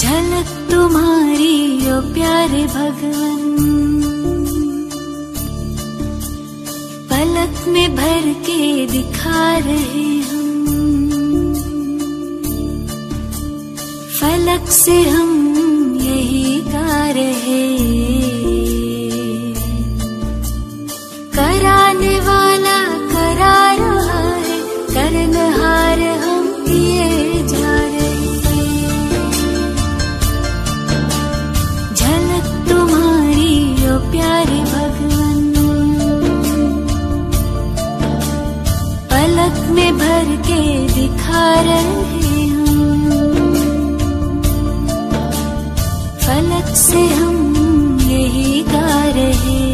झलक तुम्हारी ओ प्यारे भगवन, पलक में भर के दिखा रहे हम, फलक से हम यही गा रहे। कराने वाला करा रहा है, करनहार हम किए जा रहे। झलक तुम्हारी ओ प्यारे भगवन, पलक में भर के दिखा रहे हम, फलक से हम यही गा रहे।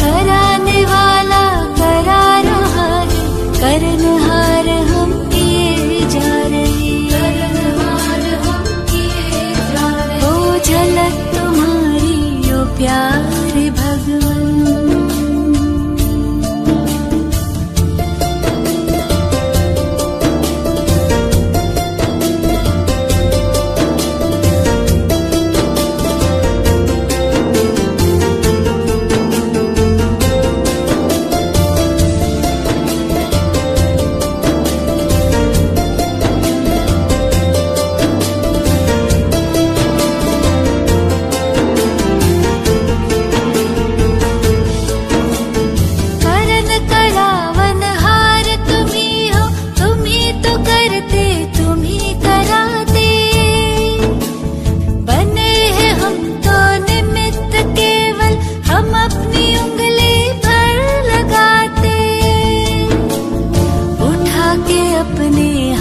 कराने वाला करा रहा है, करनहार हम किए जा रहे। करनहार हम किए जा रहे। ओ झलक तुम्हारी ओ प्यारे भगवन।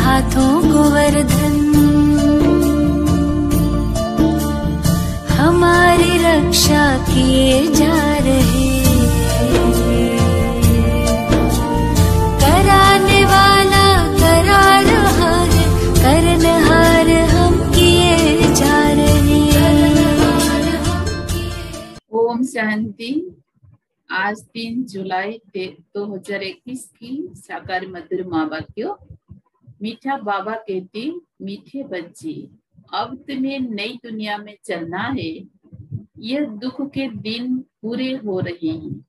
हाथों को वर्धन, हमारी रक्षा किए जा रहे। कराने वाला करा रहा है, करनहार हम किए जा रहे। ओम शांति। आज 3 जुलाई 2021 की साकार मधुर माँ वाक्यों। मीठा बाबा कहते, मीठे बच्चे, अब तुम्हें नई दुनिया में चलना है। यह दुख के दिन पूरे हो रहे हैं,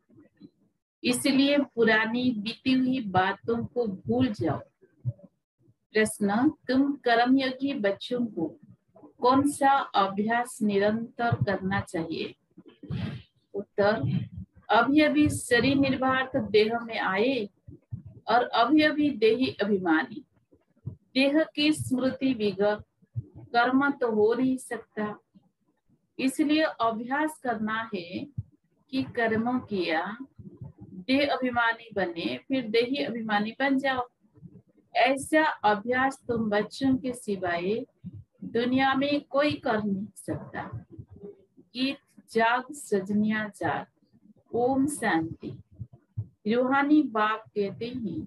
इसलिए पुरानी बीती हुई बातों को भूल जाओ। प्रश्न, तुम कर्मयोगी बच्चों को कौन सा अभ्यास निरंतर करना चाहिए? उत्तर, अभी शरीर निर्वाह देह में आए और अभी देही अभिमानी। देह की स्मृति बिगड़, कर्म तो हो नहीं सकता, इसलिए अभ्यास करना है कि कर्मों किया, देह अभिमानी बने, फिर देही अभिमानी बन जाओ। ऐसा अभ्यास तुम बच्चों के सिवाय दुनिया में कोई कर नहीं सकता। गीत जाग सजनिया जाग। ओम शांति। रूहानी बाप कहते हैं,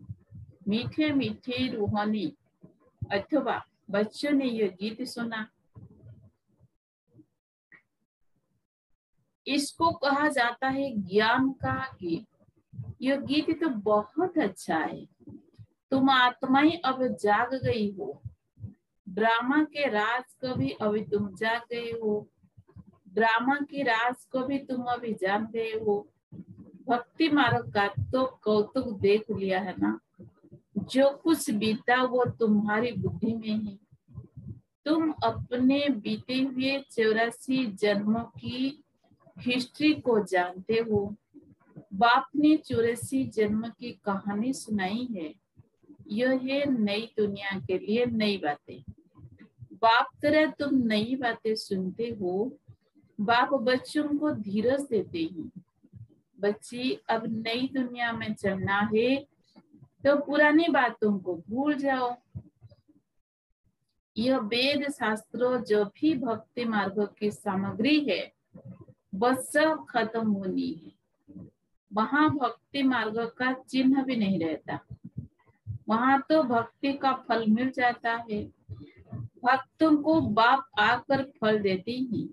मीठे मीठे रूहानी अथवा बच्चों ने यह गीत सुना। इसको कहा जाता है ज्ञान का गीत। यह गीत तो बहुत अच्छा है। तुम आत्माएं अब जाग गई हो। ड्रामा के राज को भी अभी तुम जाग गए हो। ड्रामा के राज को भी तुम अभी जान गए हो। भक्ति मार्ग का तो कौतुक देख लिया है ना। जो कुछ बीता वो तुम्हारी बुद्धि में है। तुम अपने बीते हुए 84 जन्मों की हिस्ट्री को जानते हो। बाप ने 84 जन्म की कहानी सुनाई है। यह है नई दुनिया के लिए नई बातें। बाप तरह तुम नई बातें सुनते हो। बाप बच्चों को धीरज देते हैं। बच्ची, अब नई दुनिया में चलना है तो पुरानी बातों को भूल जाओ। यह वेद शास्त्रों जो भी भक्ति मार्ग की सामग्री है बस सब खत्म होनी है। वहां भक्ति मार्ग का चिन्ह भी नहीं रहता। वहां तो भक्ति का फल मिल जाता है। भक्तों को बाप आकर फल देते हैं।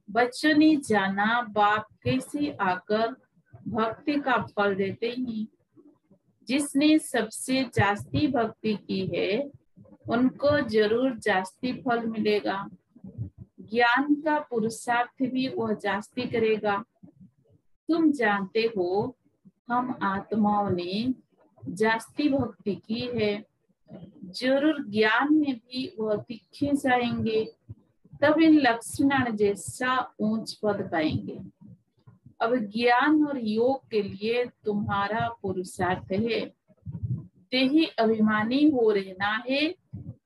बच्चों ने जाना बाप कैसे आकर भक्ति का फल देते हैं। जिसने सबसे जास्ती भक्ति की है उनको जरूर जास्ती फल मिलेगा। ज्ञान का पुरुषार्थ भी वह जास्ती करेगा। तुम जानते हो हम आत्माओं ने जास्ती भक्ति की है, जरूर ज्ञान में भी वह तीखे जाएंगे, तब इन लक्ष्मण जैसा ऊंच पद पाएंगे। अब ज्ञान और योग के लिए तुम्हारा पुरुषार्थ है, देही अभिमानी हो रहना है,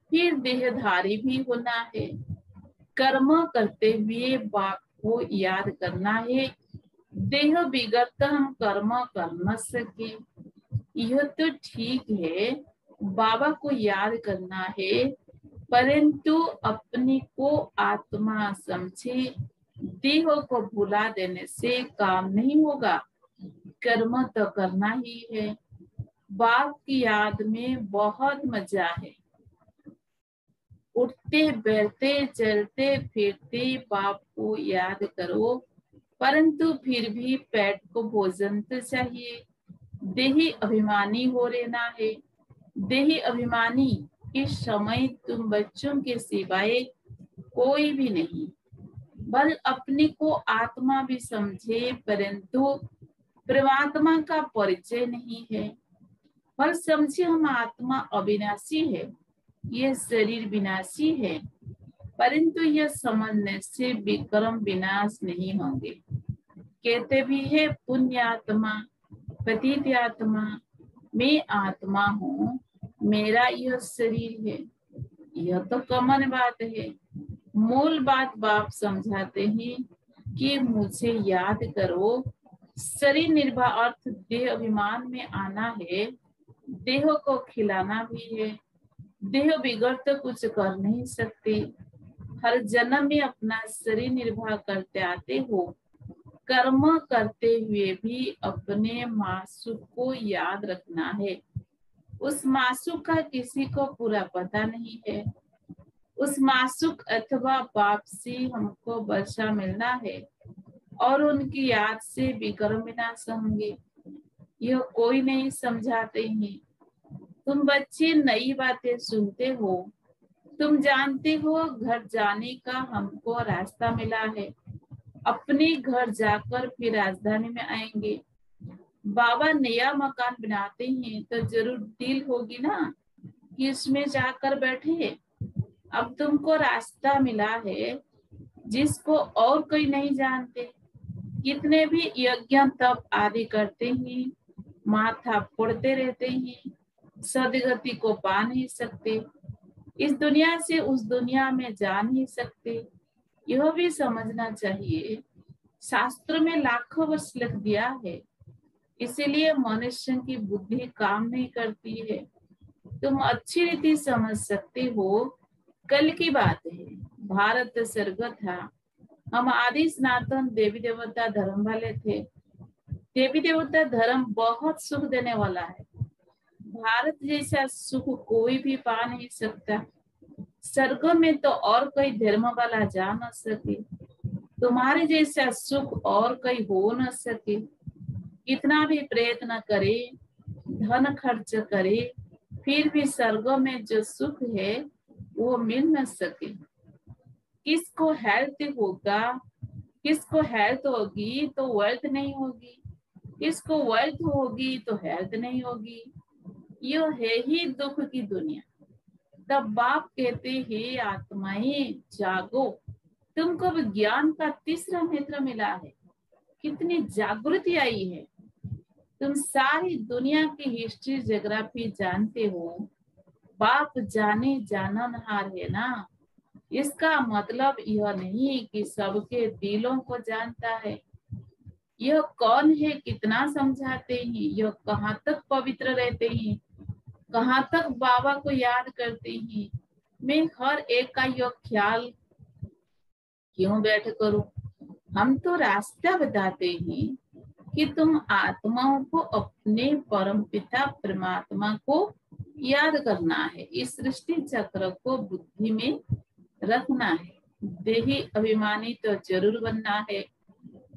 फिर देहधारी भी होना है। कर्म करते हुए बाप को याद करना है, देह बिगड़ हम कर्म कर न सके। यह तो ठीक है, बाबा को याद करना है, परंतु अपने को आत्मा समझे। देह को भुला देने से काम नहीं होगा, कर्म तो करना ही है। बाप की याद में बहुत मजा है। उठते बैठते चलते फिरते बाप को याद करो, परंतु फिर भी पेट को भोजन तो चाहिए। देही अभिमानी हो रहना है। देही अभिमानी इस समय तुम बच्चों के सिवाय कोई भी नहीं। बल अपने को आत्मा भी समझे, परंतु परमात्मा का परिचय नहीं है। बल समझे हम आत्मा अविनाशी है, ये शरीर विनाशी है, परंतु यह समझने से विक्रम विनाश नहीं होंगे। कहते भी है पुण्यात्मा पतित आत्मा, मैं आत्मा हूँ, मेरा यह शरीर है। यह तो कॉमन बात है। मूल बात बाप समझाते हैं कि मुझे याद करो। शरीर निर्भर अर्थ देह अभिमान में आना है, देह को खिलाना भी है। देह बिगड़ तो कुछ कर नहीं सकते। हर जन्म में अपना शरीर निर्वाह करते आते हो, कर्म करते हुए भी अपने मासूक को याद रखना है। उस मासूक का किसी को पूरा पता नहीं है। उस मासूक अथवा बाप से हमको वर्षा मिलना है और उनकी याद से विक्रम विनाश होंगे। यह कोई नहीं समझाते हैं। तुम बच्चे नई बातें सुनते हो, तुम जानते हो घर जाने का हमको रास्ता मिला है, अपने घर जाकर फिर राजधानी में आएंगे। बाबा नया मकान बनाते हैं तो जरूर दिल होगी ना कि इसमें जाकर बैठे। अब तुमको रास्ता मिला है जिसको और कोई नहीं जानते। कितने भी यज्ञ तप आदि करते हैं, माथा फोड़ते रहते हैं, सदगति को पा नहीं सकते, इस दुनिया से उस दुनिया में जा नहीं सकते। यह भी समझना चाहिए, शास्त्र में लाखों वर्ष लिख दिया है, इसीलिए मनुष्य की बुद्धि काम नहीं करती है। तुम अच्छी रीति समझ सकते हो। कल की बात है, भारत स्वर्ग था। हम आदि सनातन देवी देवता धर्म वाले थे। देवी देवता धर्म बहुत सुख देने वाला है। भारत जैसा सुख कोई भी पा नहीं सकता। स्वर्ग में तो और कोई धर्म वाला जा न सके, तुम्हारे जैसा सुख और कोई हो न सके। कितना भी प्रयत्न करे, धन खर्च करे, फिर भी स्वर्ग में जो सुख है वो मिल न सके। किसको हेल्थ होगा, किसको हेल्थ होगी तो वेल्थ नहीं होगी, किसको वेल्थ होगी तो हेल्थ नहीं होगी। यह है ही दुख की दुनिया। तब बाप कहते हैं आत्माएं जागो, तुमको विज्ञान का तीसरा नेत्र मिला है। कितनी जागृति आई है। तुम सारी दुनिया की हिस्ट्री ज्योग्राफी जानते हो। बाप जाने जाननहार है ना। इसका मतलब यह नहीं कि सबके दिलों को जानता है। यह कौन है, कितना समझाते हैं, यह कहाँ तक पवित्र रहते हैं, कहाँ तक बाबा को याद करते हैं। मैं हर एक का यह ख्याल क्यों बैठ करूं। हम तो रास्ता बताते हैं कि तुम आत्माओं को अपने परम पिता परमात्मा को याद करना है। इस सृष्टि चक्र को बुद्धि में रखना है। देही अभिमानी तो जरूर बनना है।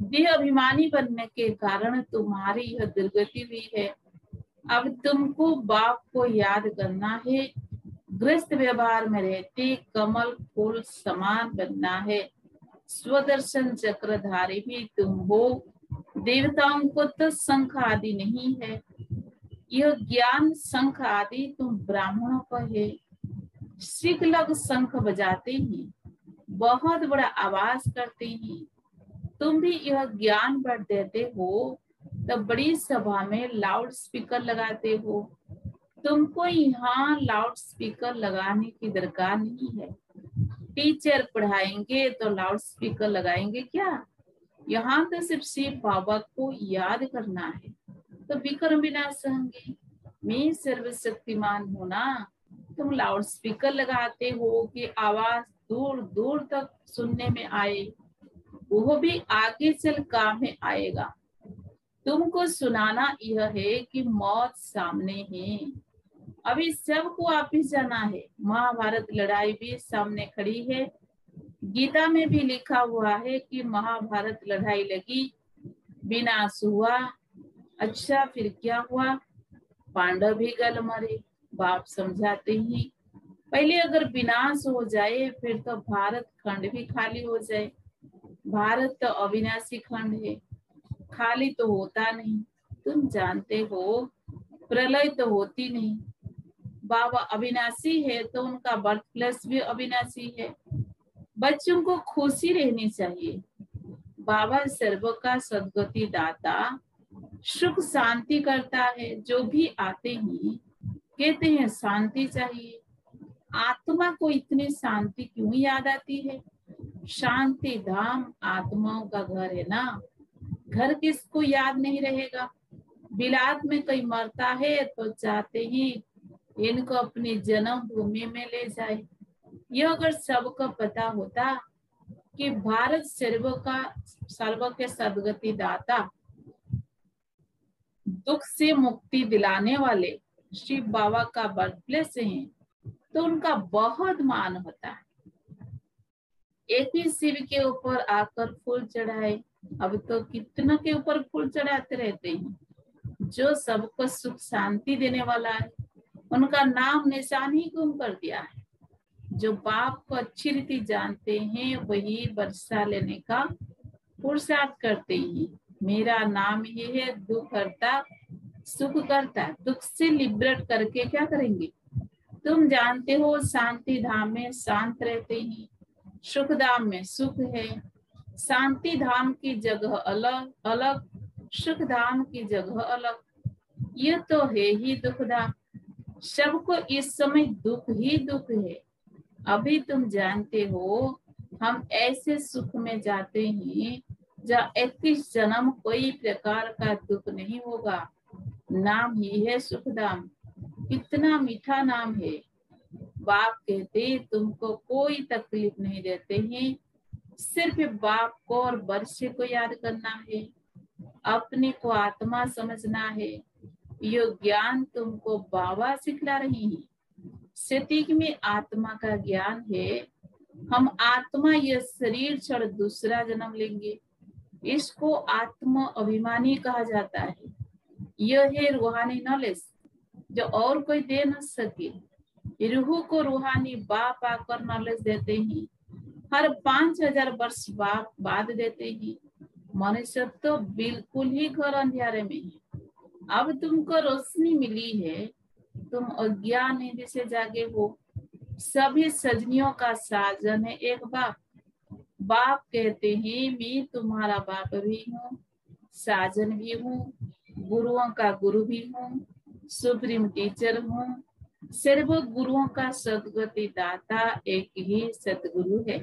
देह अभिमानी बनने के कारण तुम्हारी यह दुर्गति हुई है। अब तुमको बाप को याद करना है, गृहस्थ व्यवहार में रहते कमल फूल समान बनना है। स्वदर्शन चक्रधारी भी तुम हो। देवताओं को तो शंख आदि नहीं है। यह ज्ञान शंख आदि तुम ब्राह्मणों को है। सिख लोग शंख बजाते हैं, बहुत बड़ा आवाज करते हैं। तुम भी यह ज्ञान बढ़ देते हो तो बड़ी सभा में लाउड स्पीकर लगाते हो। तुमको यहाँ लाउड स्पीकर लगाने की दरकार नहीं है। टीचर पढ़ाएंगे तो लाउड स्पीकर लगाएंगे क्या? यहाँ तो सिर्फ शिव बाबा को याद करना है तो विक्रम विनाश होंगे। मैं सर्वशक्तिमान हूँ ना। तुम लाउड स्पीकर लगाते हो कि आवाज दूर दूर तक सुनने में आए, वो भी आगे चल काम में आएगा। तुमको सुनाना यह है कि मौत सामने है, अभी सबको वापिस जाना है। महाभारत लड़ाई भी सामने खड़ी है। गीता में भी लिखा हुआ है कि महाभारत लड़ाई लगी, विनाश हुआ। अच्छा फिर क्या हुआ? पांडव भी गल मरे। बाप समझाते ही पहले अगर विनाश हो जाए फिर तो भारत खंड भी खाली हो जाए। भारत तो अविनाशी खंड है, खाली तो होता नहीं। तुम जानते हो प्रलय तो होती नहीं। बाबा अविनाशी है तो उनका बर्थ प्लेस भी अविनाशी है। बच्चों को खुशी रहनी चाहिए। बाबा सर्व का सद्गति दाता, सुख शांति करता है। जो भी आते हैं कहते हैं शांति चाहिए। आत्मा को इतनी शांति क्यों याद आती है? शांति धाम आत्माओं का घर है ना। घर किसको याद नहीं रहेगा? बिलात में कोई मरता है तो चाहते हैं इनको अपनी जन्म भूमि में ले जाए। यह अगर सबको पता होता कि भारत सर्व के सद्गति दाता, दुख से मुक्ति दिलाने वाले शिव बाबा का बर्थ प्लेस है तो उनका बहुत मान होता है। एक ही शिव के ऊपर आकर फूल चढ़ाए, अब तो कितनों के ऊपर फूल चढ़ाते रहते हैं। जो सबको सुख शांति देने वाला है उनका नाम निशान ही गुम कर दिया है। जो बाप को अच्छी रीति जानते हैं वही वर्षा लेने का पुरुषार्थ करते हैं। मेरा नाम ही है दुख हरता सुख करता। दुख से लिबरेट करके क्या करेंगे? तुम जानते हो शांति धाम में शांत रहते हैं, सुख धाम में सुख है। शांति धाम की जगह अलग अलग, सुख धाम की जगह अलग। ये तो है ही दुख धाम। सबको इस समय दुख ही दुख है। अभी तुम जानते हो हम ऐसे सुख में जाते हैं जहाँ 21 जन्म कोई प्रकार का दुख नहीं होगा। नाम ही है सुखधाम। कितना मीठा नाम है। बाप कहते तुमको कोई तकलीफ नहीं देते हैं, सिर्फ बाप को और वर्षे को याद करना है, अपने को आत्मा समझना है। ये ज्ञान तुमको बाबा सिखला रही है। सतीक में आत्मा का ज्ञान है। हम आत्मा यह शरीर छोड़ दूसरा जन्म लेंगे। इसको आत्मा अभिमानी कहा जाता है। यह है रूहानी नॉलेज जो और कोई दे न सके। रूह को रूहानी बाप आकर नॉलेज देते हैं। हर 5000 वर्ष बाद देते हैं। मनुष्य तो बिल्कुल ही घोर अंधेरे में है। अब तुमको रोशनी मिली है, तुम अज्ञान निधि से जागे हो। सभी सजनियों का साजन है एक बाप। बाप कहते हैं मैं तुम्हारा बाप भी हूँ, साजन भी हूँ, गुरुओं का गुरु भी हूँ, सुप्रीम टीचर हूँ। सर्व गुरुओं का सद्गति दाता एक ही सतगुरु है।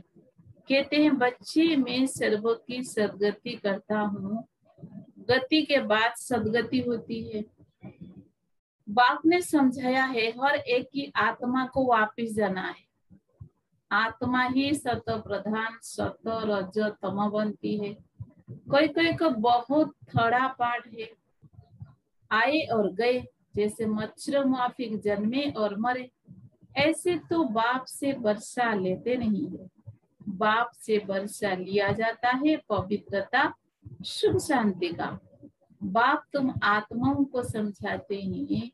कहते हैं बच्चे मैं सर्व की सदगति करता हूँ। गति के बाद सदगति होती है। बाप ने समझाया है हर एक की आत्मा को वापिस जाना है। आत्मा ही सत प्रधान सत रज तम बनती है। कोई कोई को बहुत थोड़ा पाठ है, आए और गए, जैसे मच्छर माफिक जन्मे और मरे। ऐसे तो बाप से वर्षा लेते नहीं है। बाप से वर्षा लिया जाता है पवित्रता सुख शांति का। बाप तुम आत्माओं को समझाते हैं।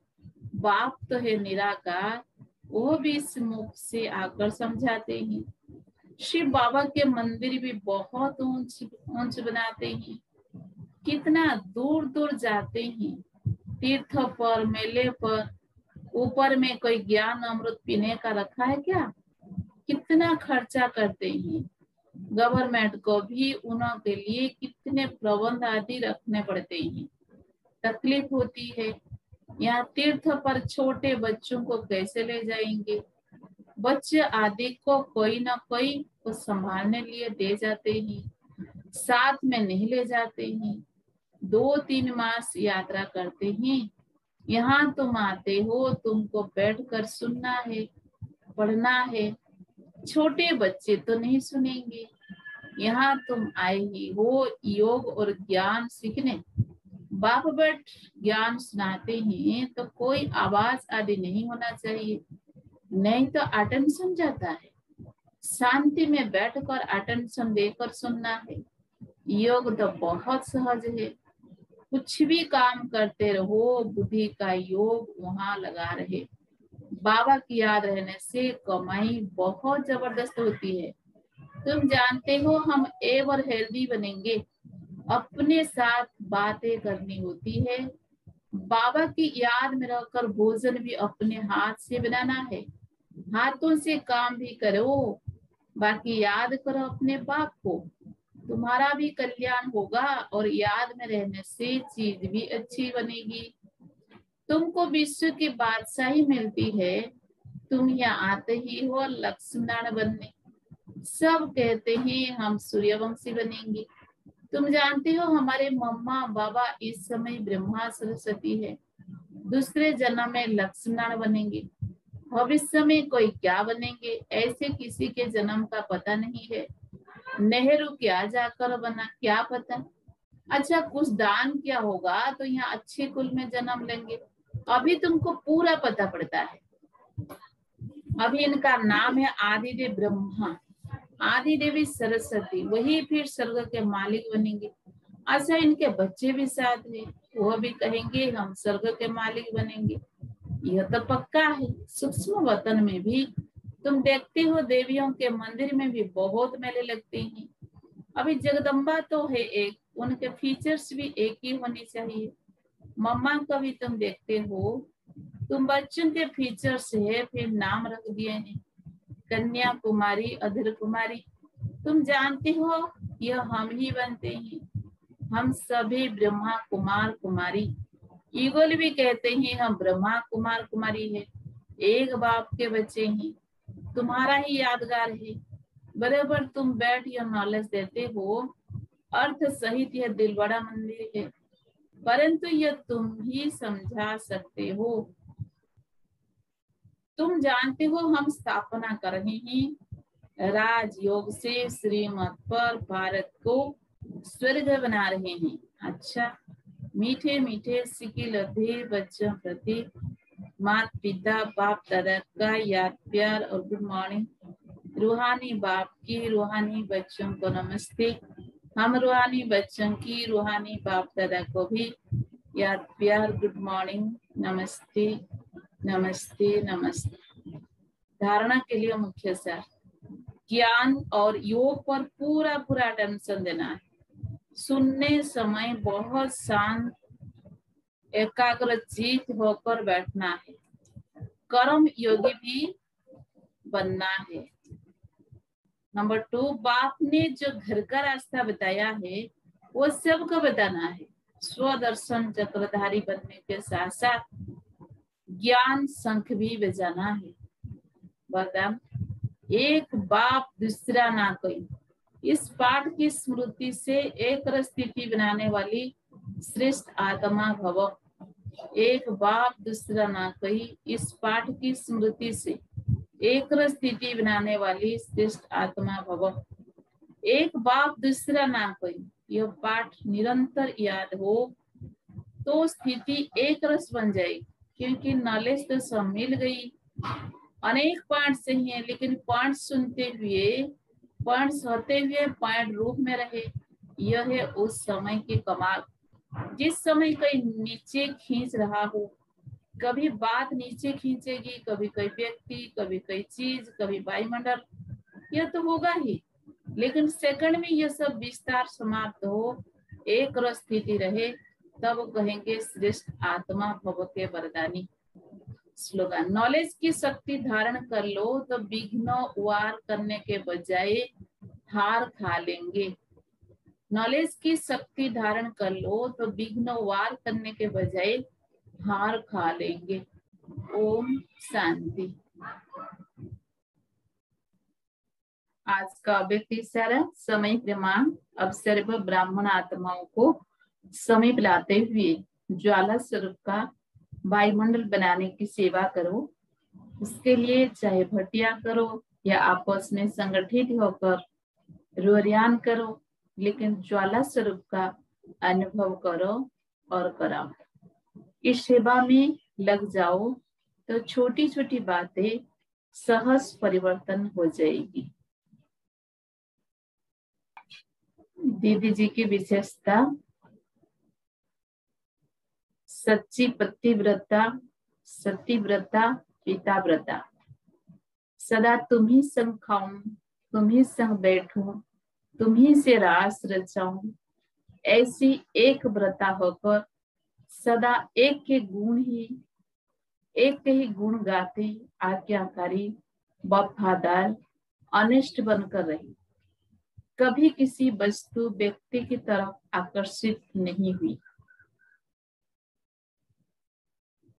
बाप तो है निराकार, वो भी इस मुख से आकर समझाते हैं। शिव बाबा के मंदिर भी बहुत ऊंच ऊंच बनाते हैं, कितना दूर दूर जाते हैं तीर्थ पर, मेले पर। ऊपर में कोई ज्ञान अमृत पीने का रखा है क्या? कितना खर्चा करते हैं। गवर्नमेंट को भी उनके लिए कितने प्रबंध आदि रखने पड़ते हैं, तकलीफ होती है। यहाँ तीर्थ पर छोटे बच्चों को कैसे ले जाएंगे? बच्चे आदि को कोई ना कोई को संभालने लिए दे जाते हैं, साथ में नहीं ले जाते हैं। 2-3 मास यात्रा करते हैं। यहाँ तुम आते हो, तुमको बैठकर सुनना है, पढ़ना है। छोटे बच्चे तो नहीं सुनेंगे। यहाँ तुम आए ही हो योग और ज्ञान सीखने। बाप बैठ ज्ञान सुनाते हैं तो कोई आवाज आदि नहीं होना चाहिए, नहीं तो अटेंशन जाता है। शांति में बैठकर अटेंशन देकर सुनना है। योग तो बहुत सहज है, कुछ भी काम करते रहो, बुद्धि का योग वहां लगा रहे। बाबा की याद रहने से कमाई बहुत जबरदस्त होती है। तुम जानते हो हम एवर हेल्दी बनेंगे, अपने साथ बातें करनी होती है। बाबा की याद में रहकर भोजन भी अपने हाथ से बनाना है। हाथों से काम भी करो, बाकी याद करो अपने बाप को, तुम्हारा भी कल्याण होगा और याद में रहने से चीज भी अच्छी बनेगी। तुमको विश्व की बादशाही मिलती है, तुम यहाँ आते ही हो लक्ष्मण बनने। सब कहते हैं हम सूर्यवंशी बनेंगे। तुम जानते हो हमारे मम्मा बाबा इस समय ब्रह्मा सरस्वती है, दूसरे जन्म में लक्ष्मण बनेंगे। भविष्य में कोई क्या बनेंगे ऐसे किसी के जन्म का पता नहीं है। नेहरू क्या जाकर बना क्या पता। अच्छा कुछ दान क्या होगा तो यहाँ अच्छे कुल में जन्म लेंगे। अभी तुमको पूरा पता पड़ता है। अभी इनका नाम है आदिदेव ब्रह्मा, आदि देवी सरस्वती, वही फिर स्वर्ग के मालिक बनेंगे। अच्छा इनके बच्चे भी साथ हैं, वो भी कहेंगे हम स्वर्ग के मालिक बनेंगे। यह तो पक्का है। सूक्ष्म वतन में भी तुम देखते हो देवियों के मंदिर में भी बहुत मेले लगते हैं। अभी जगदम्बा तो है एक, उनके फीचर्स भी एक ही होने चाहिए। मम्मा का भी तुम देखते हो, तुम बच्चों के फीचर्स है फिर नाम रख दिए हैं कन्या कुमारी, अधर कुमारी। तुम जानते हो यह हम ही बनते हैं। हम सभी ब्रह्मा कुमार कुमारी। ईगोल भी कहते हैं हम ब्रह्मा कुमार कुमारी है, एक बाप के बच्चे हैं। तुम्हारा ही यादगार है। बराबर तुम बैठ यह नॉलेज देते हो। अर्थ सहित यह दिल बड़ा मंदिर है, परंतु यह तुम ही समझा सकते हो। तुम जानते हो हम स्थापना कर रहे हैं राजयोग से श्रीमत पर भारत को स्वर्ग बना रहे हैं। अच्छा मीठे मीठे सिकी लधे बच्चों प्रति माता पिता बाप दादा का याद प्यार और गुड मॉर्निंग। रूहानी बाप की रूहानी बच्चों को नमस्ते। हम रूहानी बच्चों की रूहानी बाप दादा को भी याद प्यार गुड मॉर्निंग, नमस्ते नमस्ते नमस्ते। धारणा के लिए मुख्य सार ज्ञान और योग पर पूरा पूरा अटेंशन देना है। सुनने समय बहुत शांत एकाग्रचित होकर बैठना है। कर्म योगी भी बनना है। नंबर 2, बाप ने जो घर का रास्ता बताया है वो सबको बताना है। स्वदर्शन चक्रधारी बनने के साथ साथ ज्ञान शंख भी बजाना है। बताओ एक बाप दूसरा ना कोई। इस पाठ की स्मृति से एक स्थिति बनाने वाली श्रेष्ठ आत्मा भव। एक बाप दूसरा ना कोई, इस पाठ की स्मृति से एक स्थिति बनाने वाली श्रेष्ठ आत्मा भव। एक बाप दूसरा ना कोई, यह पाठ निरंतर याद हो तो स्थिति एक रस बन जाएगी। क्योंकि नॉलेज तो सब मिल गई, अनेक पॉइंट सही है, लेकिन पॉइंट सुनते हुए पॉइंट्स होते हुए पॉइंट रूप में रहे, यह है उस समय की कमाल। जिस समय कोई नीचे खींच रहा हो कभी बात नीचे खींचेगी, कभी कोई व्यक्ति, कभी कोई चीज, कभी वायुमंडल, यह तो होगा ही। लेकिन सेकंड में यह सब विस्तार समाप्त हो, एक रस स्थिति रहे, तब कहेंगे श्रेष्ठ आत्मा भव के वरदानी। स्लोगन, नॉलेज की शक्ति धारण कर लो तो विघ्न वार करने के बजाय हार खा लेंगे। नॉलेज की शक्ति धारण कर लो तो विघ्न वार करने के बजाय हार खा लेंगे। ओम शांति। आज का व्यक्ति सारा समय प्रमाण। अब सर्व ब्राह्मण आत्माओं को समीप लाते हुए ज्वाला स्वरूप का वायुमंडल बनाने की सेवा करो। उसके लिए चाहे भटिया करो या आपस में संगठित होकर रोरियान करो, लेकिन ज्वाला स्वरूप का अनुभव करो और कराओ। इस सेवा में लग जाओ तो छोटी छोटी बातें सहज परिवर्तन हो जाएगी। दीदी जी की विशेषता, सच्ची पतिव्रता, सतीव्रता, पिताव्रता। सदा तुम्ही संग खाऊं, तुम्ही संग बैठूं, तुम्ही से रास रचाऊं, ऐसी एक व्रता होकर सदा एक के गुण गाते, आज्ञाकारी, वफादार, अनिष्ट बनकर रही। कभी किसी वस्तु व्यक्ति की तरफ आकर्षित नहीं हुई।